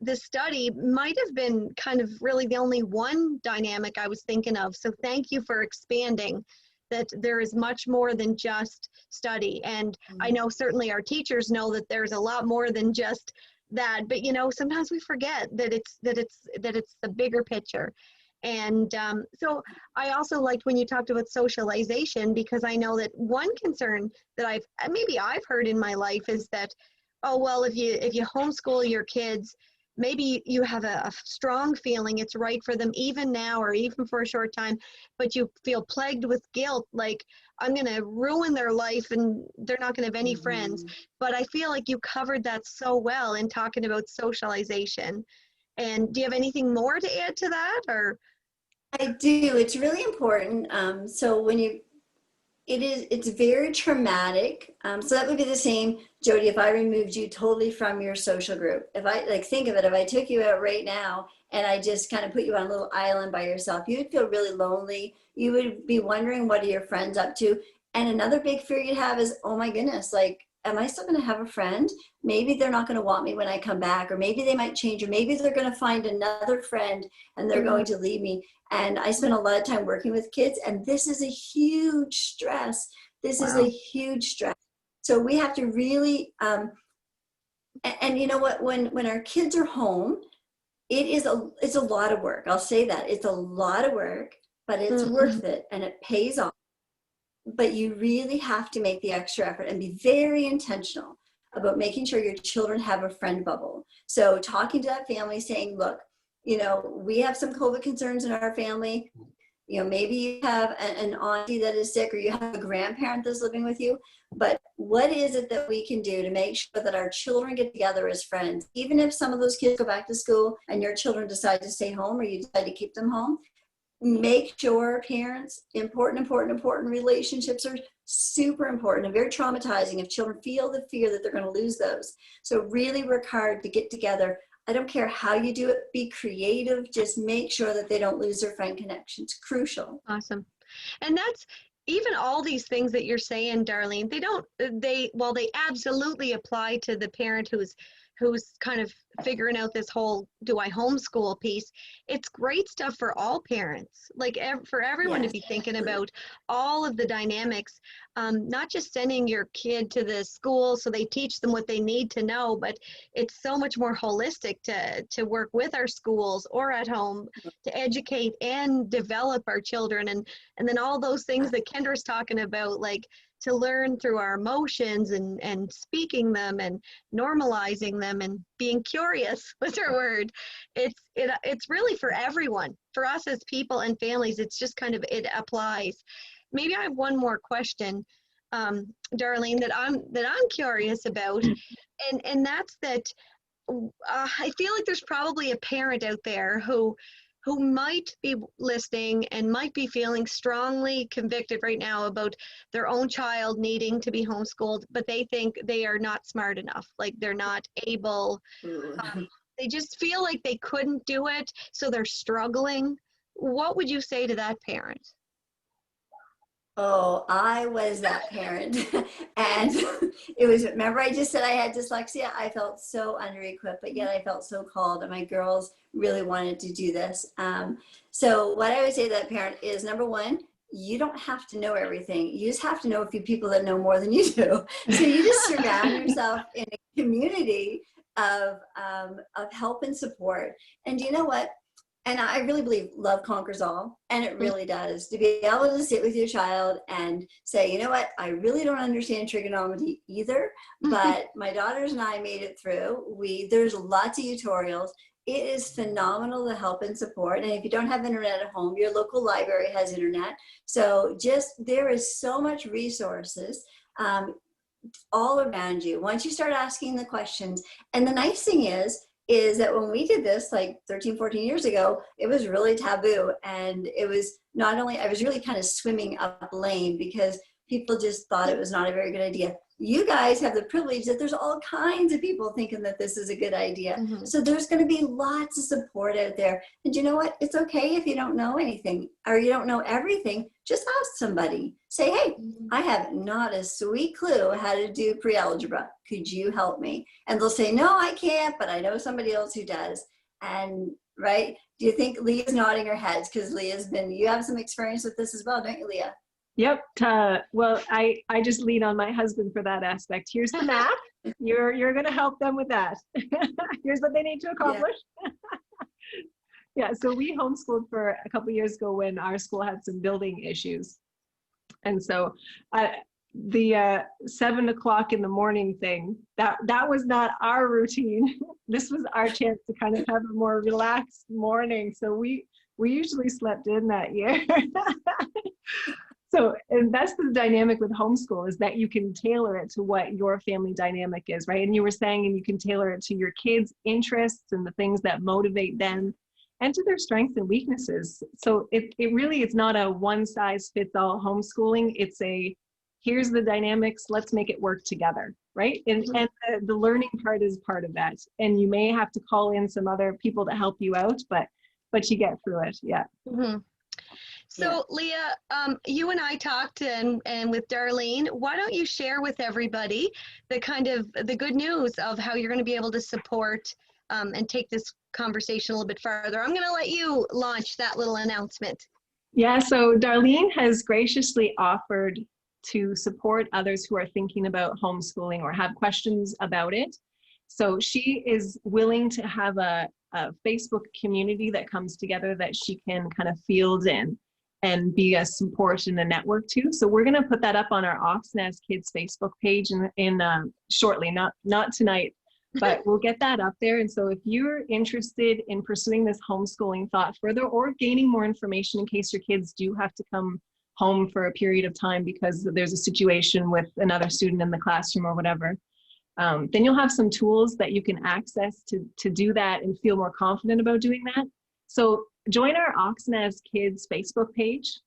The study might have been kind of really the only one dynamic I was thinking of. So thank you for expanding that there is much more than just study. And I know certainly our teachers know that there's a lot more than just that, but you know, sometimes we forget that it's the bigger picture. And so I also liked when you talked about socialization, because I know that one concern that I've heard in my life is that, oh, well, if you homeschool your kids, maybe you have a strong feeling it's right for them even now or even for a short time, but you feel plagued with guilt, like I'm going to ruin their life and they're not going to have any friends. But I feel like you covered that so well in talking about socialization. And do you have anything more to add to that? Or I do. It's really important. So when it's very traumatic. So that would be the same, Jodi, if I removed you totally from your social group. If I think of it, if I took you out right now and I just kind of put you on a little island by yourself, you would feel really lonely. You would be wondering, what are your friends up to? And another big fear you'd have is, oh my goodness, like, am I still going to have a friend? Maybe they're not going to want me when I come back, or maybe they might change, or maybe they're going to find another friend and they're going to leave me. And I spend a lot of time working with kids, and this is a huge stress. This is a huge stress. So we have to really, and you know what, when our kids are home, it's a lot of work. I'll say that. It's a lot of work, but it's worth it and it pays off. But you really have to make the extra effort and be very intentional about making sure your children have a friend bubble. So talking to that family, saying, look, you know, we have some COVID concerns in our family. You know, maybe you have an auntie that is sick, or you have a grandparent that's living with you. But what is it that we can do to make sure that our children get together as friends? Even if some of those kids go back to school and your children decide to stay home, or you decide to keep them home, make sure, parents, important relationships are super important and very traumatizing if children feel the fear that they're going to lose those. So really work hard to get together. I don't care how you do it, be creative, just make sure that they don't lose their friend connection. It's crucial. Awesome. And that's even all these things that you're saying, Darlene, they absolutely apply to the parent who's kind of figuring out this whole, do I homeschool piece. It's great stuff for all parents, like for everyone to be thinking about all of the dynamics, not just sending your kid to the school so they teach them what they need to know, but it's so much more holistic to work with our schools or at home to educate and develop our children. And then all those things that Kendra's talking about, like to learn through our emotions and speaking them and normalizing them and being curious was her word. It's really for everyone, for us as people and families. It's just kind of, it applies. Maybe I have one more question, Darlene, that I'm curious about, and that's that I feel like there's probably a parent out there who might be listening and might be feeling strongly convicted right now about their own child needing to be homeschooled, but they think they are not smart enough, like they're not able, they just feel like they couldn't do it, so they're struggling. What would you say to that parent? Oh, I was that parent. And it was, remember I just said I had dyslexia? I felt so under-equipped, but yet I felt so called, and my girls really wanted to do this. So what I would say to that parent is, number one, you don't have to know everything. You just have to know a few people that know more than you do. So you just surround yourself in a community of help and support. And you know what? And I really believe love conquers all, and it really does. To be able to sit with your child and say, you know what, I really don't understand trigonometry either, but my daughters and I made it through. There's lots of tutorials. It is phenomenal, the help and support. And if you don't have internet at home, your local library has internet. So there is so much resources all around you once you start asking the questions. And the nice thing is that when we did this like 13, 14 years ago, it was really taboo. And it was not only, I was really kind of swimming up lane because people just thought it was not a very good idea. You guys have the privilege that there's all kinds of people thinking that this is a good idea. So there's going to be lots of support out there. And you know what? It's okay if you don't know anything or you don't know everything. Just ask somebody. Say, hey, I have not a sweet clue how to do pre-algebra. Could you help me? And they'll say, no, I can't, but I know somebody else who does. And right? Do you think Leah's nodding her head? Because Leah's you have some experience with this as well, don't you, Leah? Yep. Well, I just lean on my husband for that aspect. Here's the math. You're going to help them with that. Here's what they need to accomplish. Yeah. So we homeschooled for a couple of years ago when our school had some building issues. And so the 7 o'clock in the morning thing, that was not our routine. This was our chance to kind of have a more relaxed morning. So we usually slept in that year. So, and that's the dynamic with homeschool, is that you can tailor it to what your family dynamic is, right? And you were saying, and you can tailor it to your kids' interests and the things that motivate them and to their strengths and weaknesses. So it really, it's not a one size fits all homeschooling. It's here's the dynamics, let's make it work together, right? And the learning part is part of that. And you may have to call in some other people to help you out, but you get through it, yeah. So Leah, you and I talked and with Darlene, why don't you share with everybody the good news of how you're going to be able to support and take this conversation a little bit farther. I'm going to let you launch that little announcement. Yeah, so Darlene has graciously offered to support others who are thinking about homeschooling or have questions about it. So she is willing to have a Facebook community that comes together that she can kind of field in and be a support and a network to. So we're going to put that up on our Oxnaz Kids Facebook page in shortly, not tonight, but we'll get that up there. And so if you're interested in pursuing this homeschooling thought further or gaining more information in case your kids do have to come home for a period of time because there's a situation with another student in the classroom or whatever, then you'll have some tools that you can access to do that and feel more confident about doing that. So join our Oxnaz Kids Facebook page.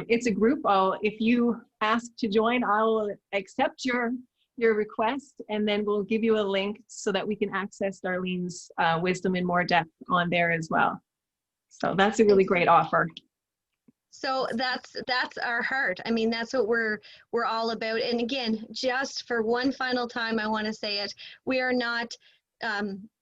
It's a group. If you ask to join, I'll accept your request, and then we'll give you a link so that we can access Darlene's wisdom in more depth on there as well. So that's a really great offer. So that's our heart. I mean, that's what we're all about. And again, just for one final time, I want to say it. We are not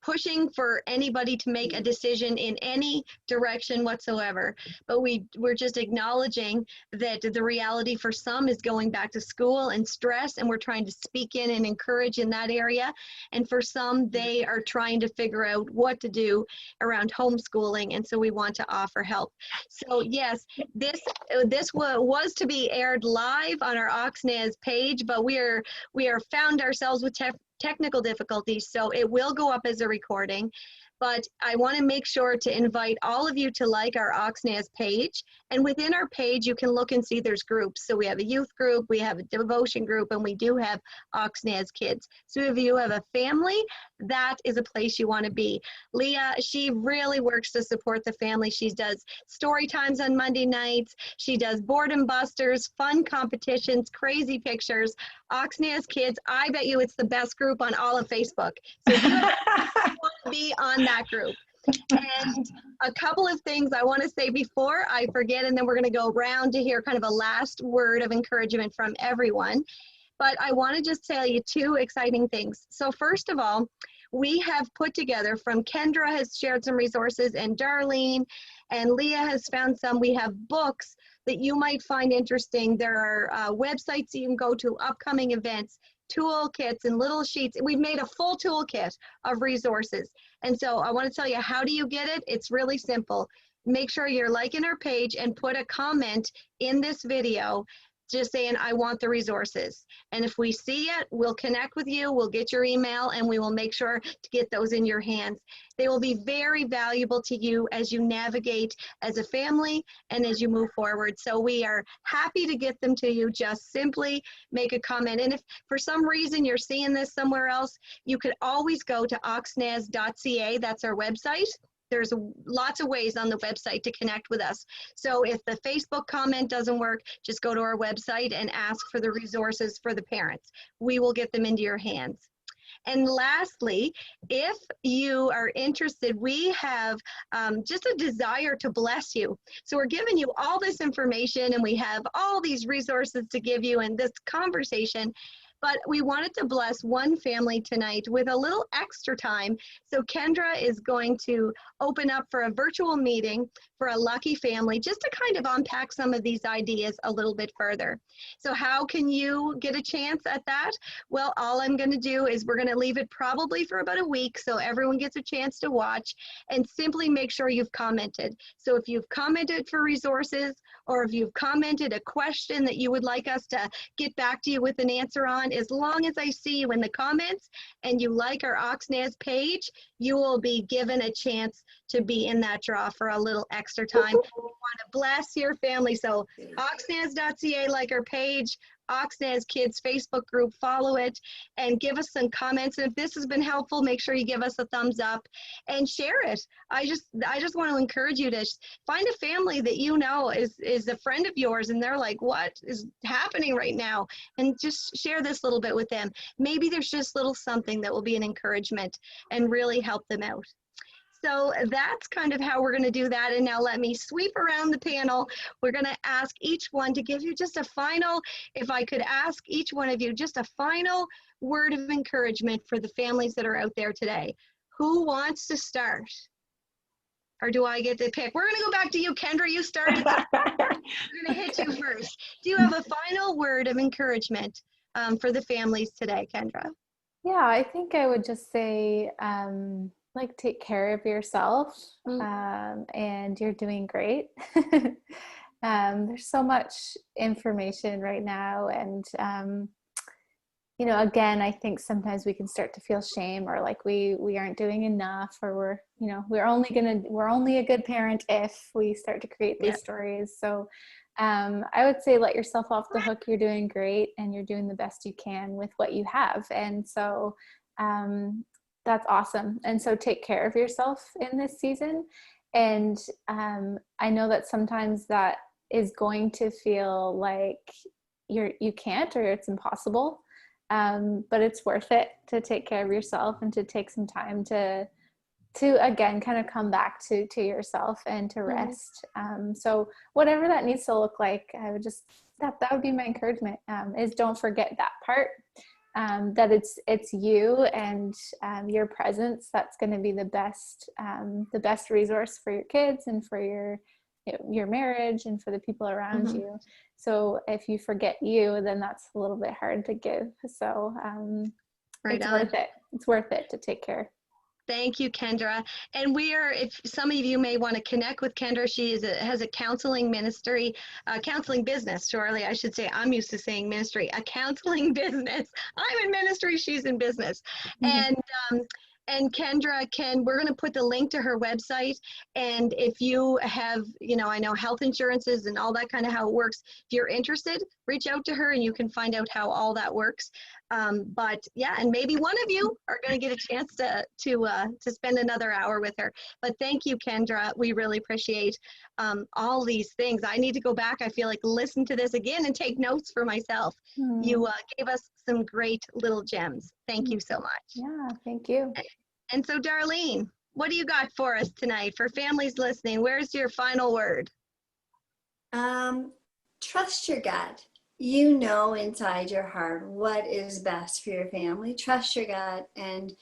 pushing for anybody to make a decision in any direction whatsoever, but we're just acknowledging that the reality for some is going back to school and stress, and we're trying to speak in and encourage in that area. And for some, they are trying to figure out what to do around homeschooling, and so we want to offer help. So yes, this was to be aired live on our Oxnaz page, but we are found ourselves with technical difficulties, so it will go up as a recording. But I want to make sure to invite all of you to like our Oxnaz page. And within our page, you can look and see there's groups. So we have a youth group, we have a devotion group, and we do have Oxnaz Kids. So if you have a family, that is a place you want to be. Leah, she really works to support the family. She does story times on Monday nights. She does boredom busters, fun competitions, crazy pictures. Oxnaz Kids, I bet you it's the best group on all of Facebook. So if you want to be on that group. And a couple of things I want to say before I forget, and then we're going to go around to hear kind of a last word of encouragement from everyone. But I want to just tell you two exciting things. So first of all, we have put together, from Kendra has shared some resources, and Darlene and Leah has found some. We have books that you might find interesting. There are websites you can go to, upcoming events, toolkits and little sheets. We've made a full toolkit of resources. And so I want to tell you, how do you get it? It's really simple. Make sure you're liking our page and put a comment in this video just saying, I want the resources. And if we see it, we'll connect with you, we'll get your email, and we will make sure to get those in your hands. They will be very valuable to you as you navigate as a family and as you move forward. So we are happy to get them to you. Just simply make a comment. And if for some reason you're seeing this somewhere else, you could always go to oxnaz.ca. That's our website. There's lots of ways on the website to connect with us. So if the Facebook comment doesn't work, just go to our website and ask for the resources for the parents. We will get them into your hands. And lastly, if you are interested, we have just a desire to bless you. So we're giving you all this information, and we have all these resources to give you in this conversation. But we wanted to bless one family tonight with a little extra time. So Kendra is going to open up for a virtual meeting for a lucky family, just to kind of unpack some of these ideas a little bit further. So how can you get a chance at that? Well, all I'm going to do is we're going to leave it probably for about a week so everyone gets a chance to watch, and simply make sure you've commented. So if you've commented for resources, or if you've commented a question that you would like us to get back to you with an answer on, as long as I see you in the comments and you like our Oxnaz page, you will be given a chance to be in that draw for a little extra time. We want to bless your family. So oxnaz.ca, like our page, Oxnaz Kids Facebook group, follow it and give us some comments. And if this has been helpful, make sure you give us a thumbs up and share it. I just want to encourage you to find a family that you know is a friend of yours, and they're like, what is happening right now? And just share this little bit with them. Maybe there's just little something that will be an encouragement and really help them out. So that's kind of how we're going to do that. And now let me sweep around the panel. We're going to ask each one to give you just a final, if I could ask each one of you just a final word of encouragement for the families that are out there today. Who wants to start? Or do I get to pick? We're going to go back to you, Kendra. You started. We're going to hit you first. Do you have a final word of encouragement for the families today, Kendra? Yeah, I think I would just say, like take care of yourself, and you're doing great. There's so much information right now, and you know, again, I think sometimes we can start to feel shame, or like we aren't doing enough, or we're only a good parent if we start to create these stories. So I would say let yourself off the hook. You're doing great, and you're doing the best you can with what you have. And so that's awesome. And so take care of yourself in this season. And I know that sometimes that is going to feel like you can't, or it's impossible. But it's worth it to take care of yourself and to take some time to again, kind of come back to yourself and to rest. So whatever that needs to look like, I would just, that would be my encouragement, is don't forget that part, that it's you and your presence that's going to be the best resource for your kids and for your marriage and for the people around you. So if you forget you, then that's a little bit hard to give. So worth it. It's worth it to take care. Thank you, Kendra. And if some of you may want to connect with Kendra, she has a counseling ministry, counseling business, Charlie, I should say. I'm used to saying ministry, a counseling business. I'm in ministry, she's in business. And Kendra, we're going to put the link to her website. And if you have, I know health insurances and all that kind of how it works, if you're interested, reach out to her and you can find out how all that works. But yeah, and maybe one of you are going to get a chance to spend another hour with her. But thank you, Kendra. We really appreciate all these things. I need to go back, I feel like, listen to this again and take notes for myself. You gave us some great little gems. Thank you so much. Yeah, thank you. And so, Darlene, what do you got for us tonight? For families listening, where's your final word? Trust your gut. You know inside your heart what is best for your family. Trust your gut. And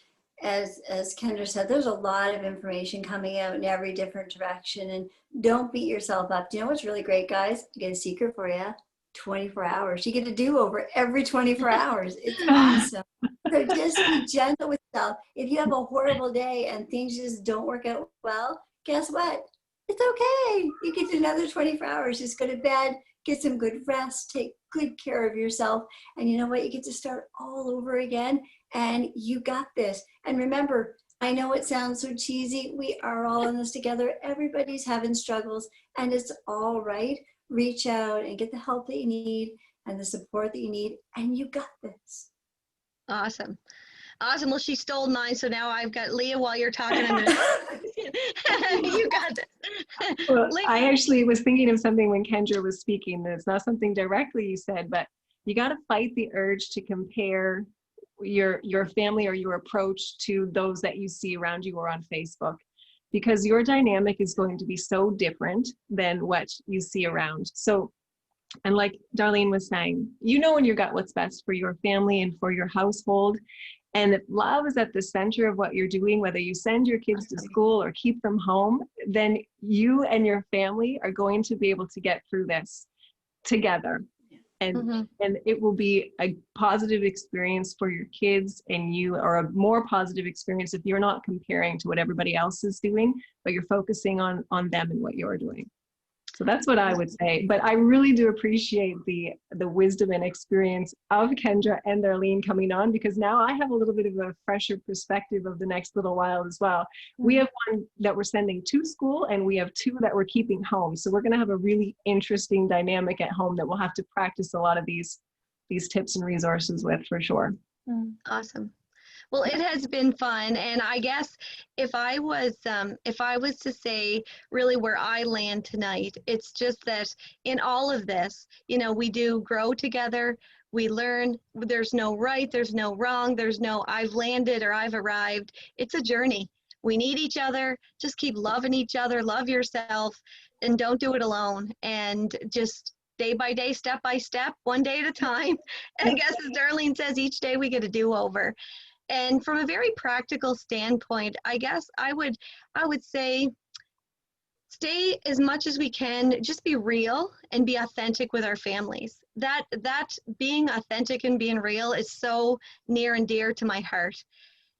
as Kendra said, there's a lot of information coming out in every different direction. And don't beat yourself up. Do you know what's really great, guys? I get a secret for you. 24 hours. You get a do-over every 24 hours. It's awesome. So just be gentle with yourself. If you have a horrible day and things just don't work out well, guess what? It's okay. You get another 24 hours. Just go to bed, get some good rest, take good care of yourself. And you know what? You get to start all over again, and you got this. And remember, I know it sounds so cheesy. We are all in this together. Everybody's having struggles, and it's all right. Reach out and get the help that you need and the support that you need, and you got this. Awesome. Well, she stole mine, so now I've got Leah. While you're talking, I'm gonna you got this. Well, I actually was thinking of something when Kendra was speaking. It's not something directly you said, but you got to fight the urge to compare your family or your approach to those that you see around you or on Facebook, because your dynamic is going to be so different than what you see around. So, and like Darlene was saying, you know in your gut what's best for your family and for your household. And if love is at the center of what you're doing, whether you send your kids to school or keep them home, then you and your family are going to be able to get through this together. And it will be a positive experience for your kids and you, or a more positive experience if you're not comparing to what everybody else is doing, but you're focusing on them and what you're doing. So that's what I would say. But I really do appreciate the wisdom and experience of Kendra and Darlene coming on, because now I have a little bit of a fresher perspective of the next little while as well. We have one that we're sending to school, and we have two that we're keeping home. So we're going to have a really interesting dynamic at home that we'll have to practice a lot of these tips and resources with, for sure. Awesome. Well, it has been fun, and I guess if I was to say really where I land tonight, it's just that in all of this, we do grow together, we learn. There's no right, there's no wrong, there's no I've landed or I've arrived. It's a journey. We need each other. Just keep loving each other, love yourself, and don't do it alone. And just day by day, step by step, one day at a time. And I guess as Darlene says, each day we get a do-over. And from a very practical standpoint, I guess I would say stay as much as we can, just be real and be authentic with our families. That being authentic and being real is so near and dear to my heart.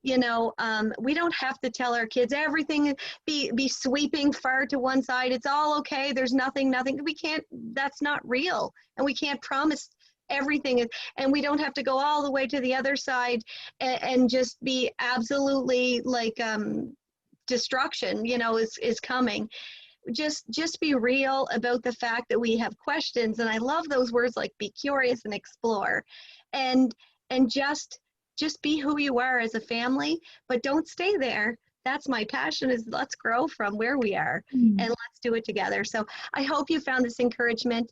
We don't have to tell our kids everything, be sweeping far to one side. It's all okay. There's nothing. We can't, that's not real. And we can't promise everything. And we don't have to go all the way to the other side and just be absolutely like destruction, is coming. Just be real about the fact that we have questions. And I love those words like be curious and explore, and just be who you are as a family, but don't stay there. That's my passion, is let's grow from where we are and let's do it together. So I hope you found this encouragement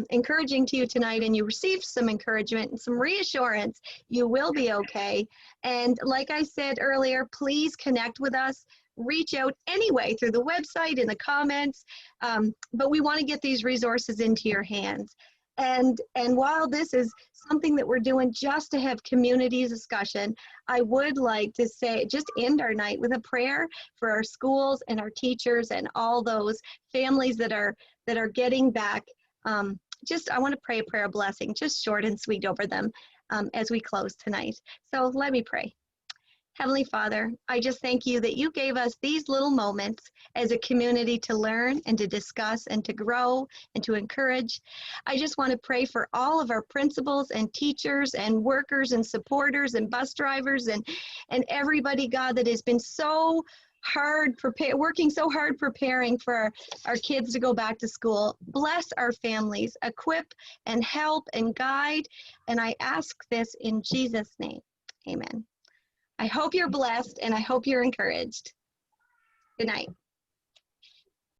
encouraging to you tonight, and you received some encouragement and some reassurance. You will be okay. And like I said earlier, please connect with us. Reach out anyway through the website, in the comments, but we want to get these resources into your hands. And while this is something that we're doing just to have community discussion, I would like to say, just end our night with a prayer for our schools and our teachers and all those families that are getting back. I want to pray a prayer of blessing, just short and sweet over them as we close tonight. So let me pray. Heavenly Father, I just thank you that you gave us these little moments as a community to learn and to discuss and to grow and to encourage. I just want to pray for all of our principals and teachers and workers and supporters and bus drivers and everybody, God, that has been so hard, working so hard preparing for our kids to go back to school. Bless our families, equip and help and guide. And I ask this in Jesus' name. Amen. I hope you're blessed and I hope you're encouraged. Good night.